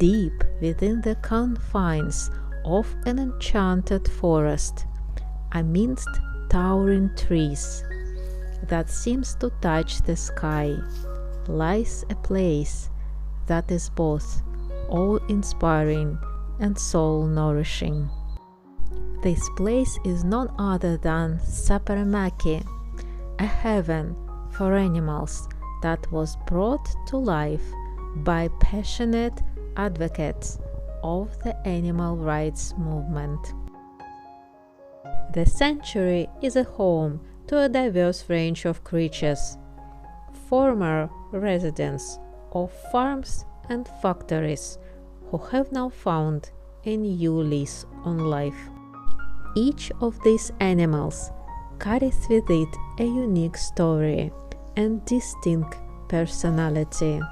deep within the confines of an enchanted forest, amidst towering trees that seems to touch the sky, lies a place that is both awe-inspiring and soul-nourishing. This place is none other than Saparomäki, a heaven for animals that was brought to life by passionate advocates of the animal rights movement. The sanctuary is a home to a diverse range of creatures, former residents of farms and factories who have now found a new lease on life. Each of these animals carries with it a unique story and distinct personality,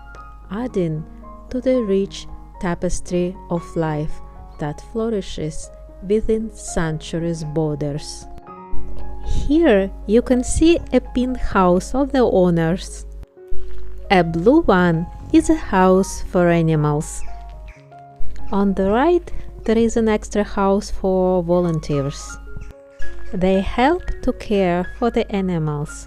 adding to the rich tapestry of life that flourishes within sanctuary's borders. Here you can see a pink house of the owners. A blue one is a house for animals. On the right there is an extra house for volunteers. They help to care for the animals.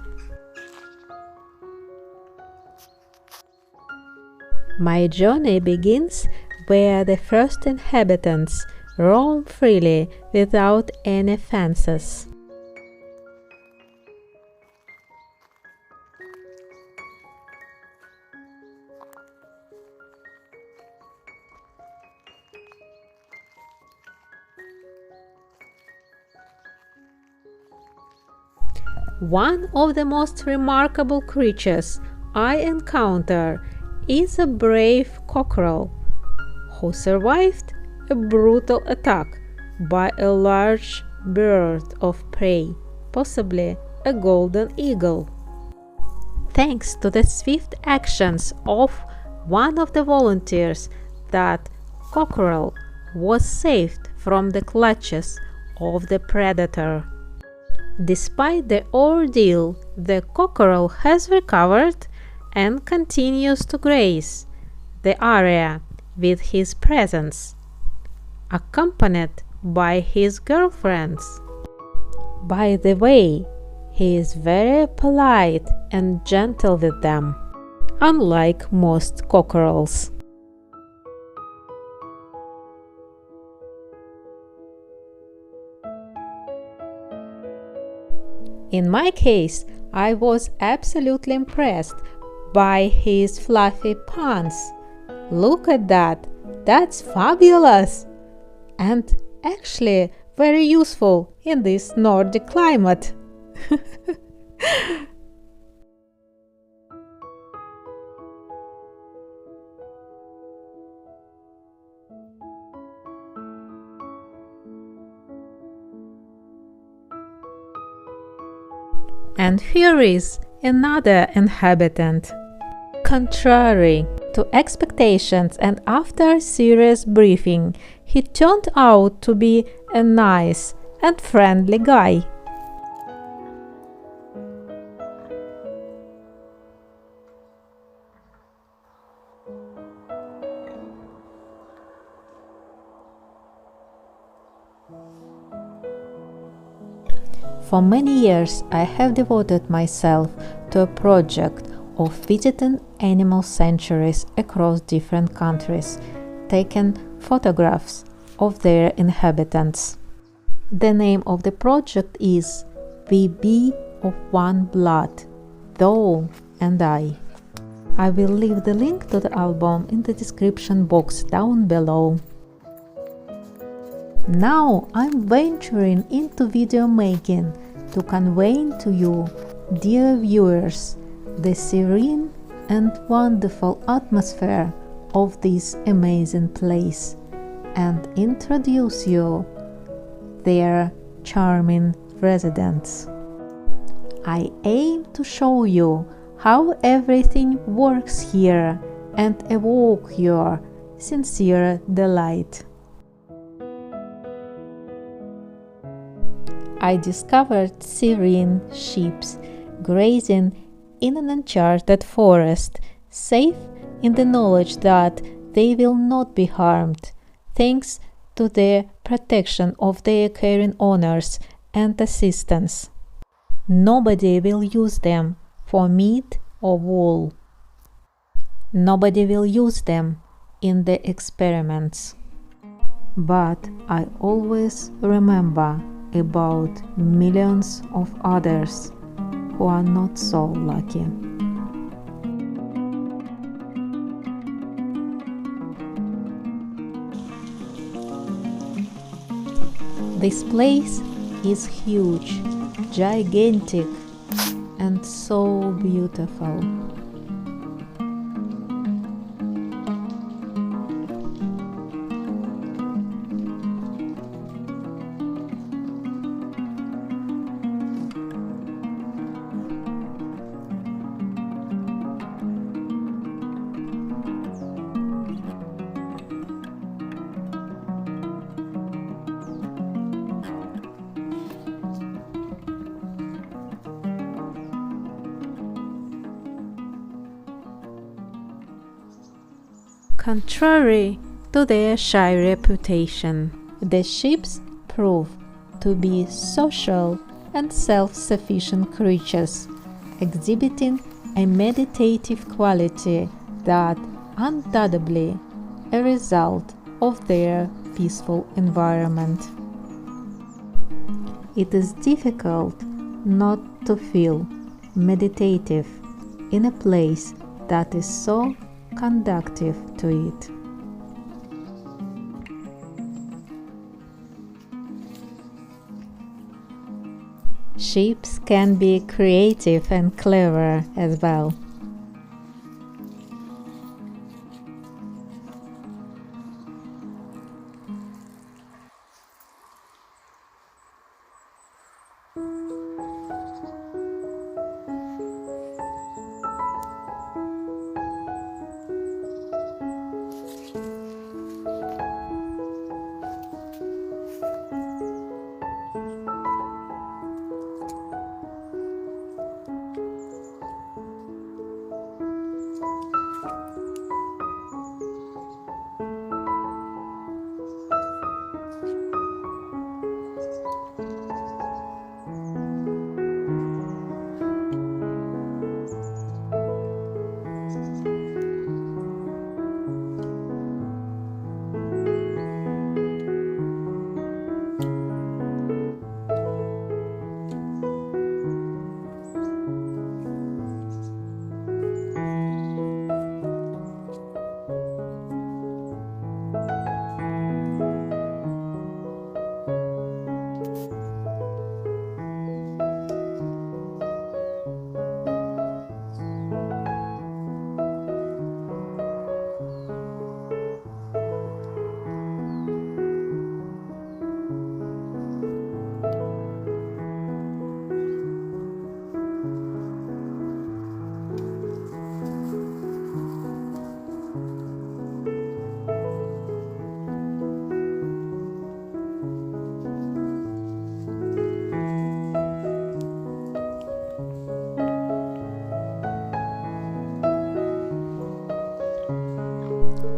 My journey begins where the first inhabitants roam freely without any fences. One of the most remarkable creatures I encounter is a brave cockerel who survived a brutal attack by a large bird of prey, possibly a golden eagle. Thanks to the swift actions of one of the volunteers, that cockerel was saved from the clutches of the predator. Despite the ordeal, the cockerel has recovered and continues to graze the area with his presence, accompanied by his girlfriends. By the way, he is very polite and gentle with them, unlike most cockerels. In my case, I was absolutely impressed by his fluffy pants. Look at that! That's fabulous! And actually very useful in this Nordic climate. And here is another inhabitant. Contrary to expectations and after a serious briefing, he turned out to be a nice and friendly guy. For many years, I have devoted myself to a project of visiting animal sanctuaries across different countries, taking photographs of their inhabitants. The name of the project is We Be of One Blood, Thou and I. I will leave the link to the album in the description box down below. Now I'm venturing into video making to convey to you, dear viewers, the serene and wonderful atmosphere of this amazing place and introduce you their charming residents. I aim to show you how everything works here and evoke your sincere delight. I discovered serene sheep grazing in an uncharted forest, safe in the knowledge that they will not be harmed, thanks to the protection of their caring owners and assistants. Nobody will use them for meat or wool. Nobody will use them in the experiments. But I always remember about millions of others who are not so lucky. This place is huge, gigantic, and so beautiful. Contrary to their shy reputation, the sheep prove to be social and self-sufficient creatures, exhibiting a meditative quality that undoubtedly a result of their peaceful environment. It is difficult not to feel meditative in a place that is so conducive to it. Sheep can be creative and clever as well.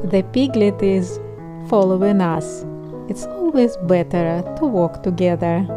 The piglet is following us. It's always better to walk together.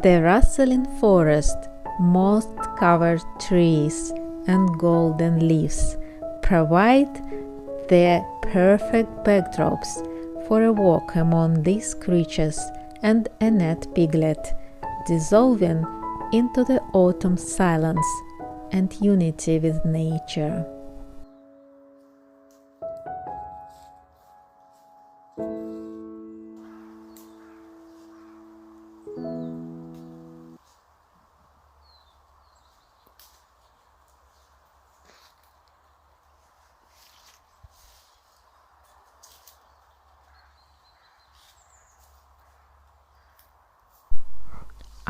The rustling forest, moss-covered trees, and golden leaves provide the perfect backdrops for a walk among these creatures and a net piglet, dissolving into the autumn silence and unity with nature.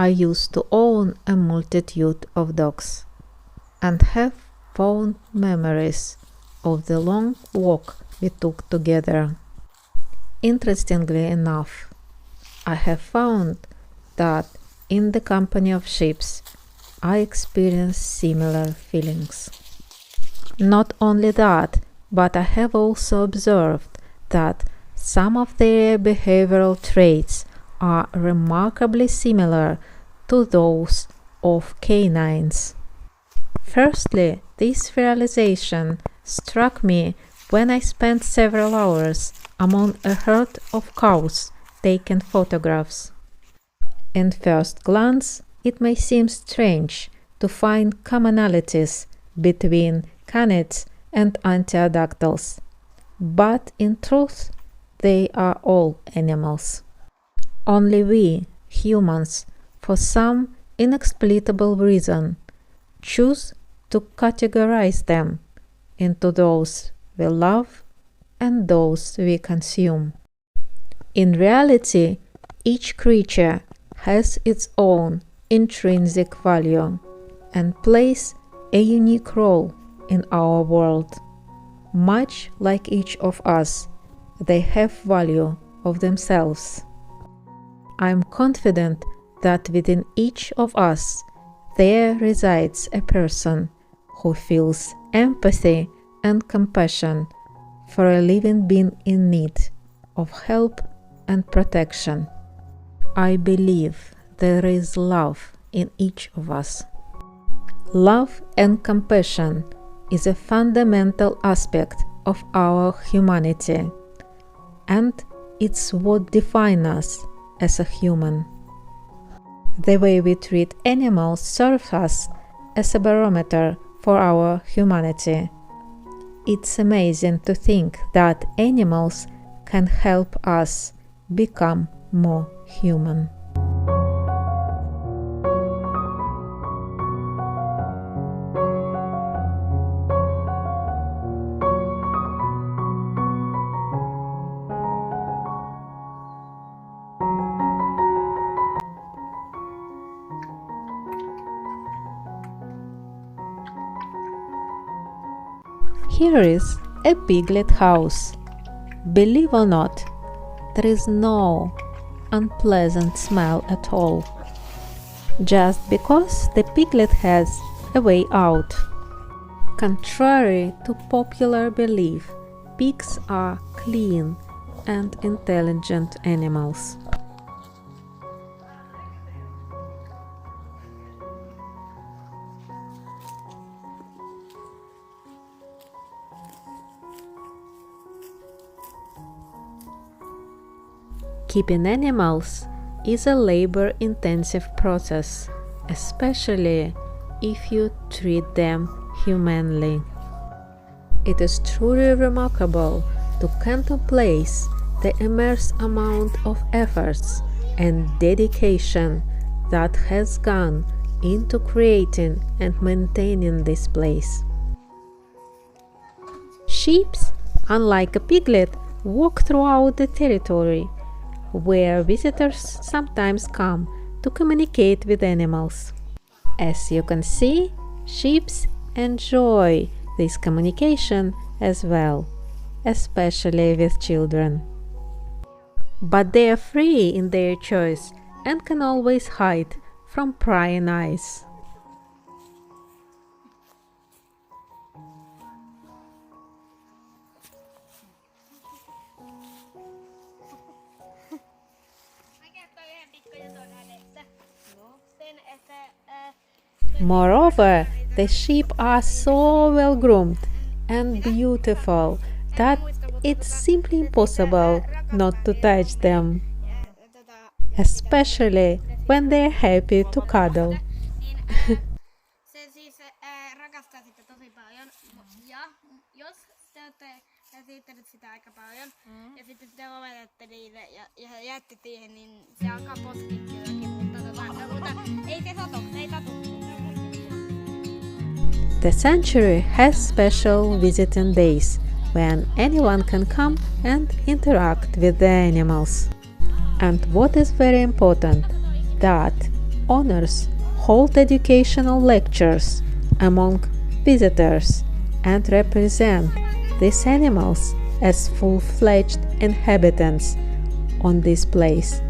I used to own a multitude of dogs and have fond memories of the long walk we took together. Interestingly enough, I have found that in the company of sheep, I experience similar feelings. Not only that, but I have also observed that some of their behavioral traits are remarkably similar to those of canines. Firstly, this realization struck me when I spent several hours among a herd of cows taking photographs. In first glance, it may seem strange to find commonalities between canids and anterdactyls, but in truth, they are all animals. Only we, humans, for some inexplicable reason, choose to categorize them into those we love and those we consume. In reality, each creature has its own intrinsic value and plays a unique role in our world. Much like each of us, they have value of themselves. I am confident that within each of us there resides a person who feels empathy and compassion for a living being in need of help and protection. I believe there is love in each of us. Love and compassion is a fundamental aspect of our humanity, and it's what defines us as a human. The way we treat animals serves us as a barometer for our humanity. It's amazing to think that animals can help us become more human. Here is a piglet house. Believe or not, there is no unpleasant smell at all, just because the piglet has a way out. Contrary to popular belief, pigs are clean and intelligent animals. Keeping animals is a labor-intensive process, especially if you treat them humanely. It is truly remarkable to contemplate the immense amount of efforts and dedication that has gone into creating and maintaining this place. Sheep, unlike a piglet, walk throughout the territory, where visitors sometimes come to communicate with animals. As you can see, sheep enjoy this communication as well, especially with children. But they are free in their choice and can always hide from prying eyes. Moreover, the sheep are so well groomed and beautiful that it's simply impossible not to touch them, especially when they're happy to cuddle. The sanctuary has special visiting days when anyone can come and interact with the animals. And what is very important, that owners hold educational lectures among visitors and represent these animals as full-fledged inhabitants on this place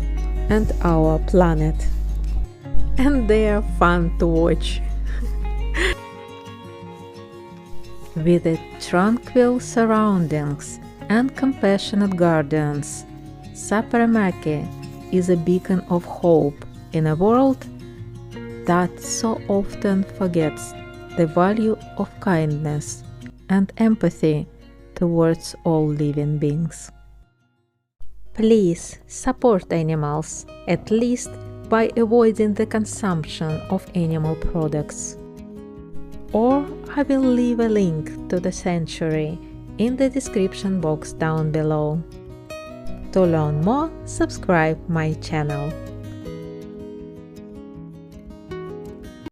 and our planet. And they are fun to watch. With its tranquil surroundings and compassionate guardians, Saparomäki is a beacon of hope in a world that so often forgets the value of kindness and empathy towards all living beings. Please support animals, at least by avoiding the consumption of animal products. Or I will leave a link to the sanctuary in the description box down below. To learn more, subscribe my channel.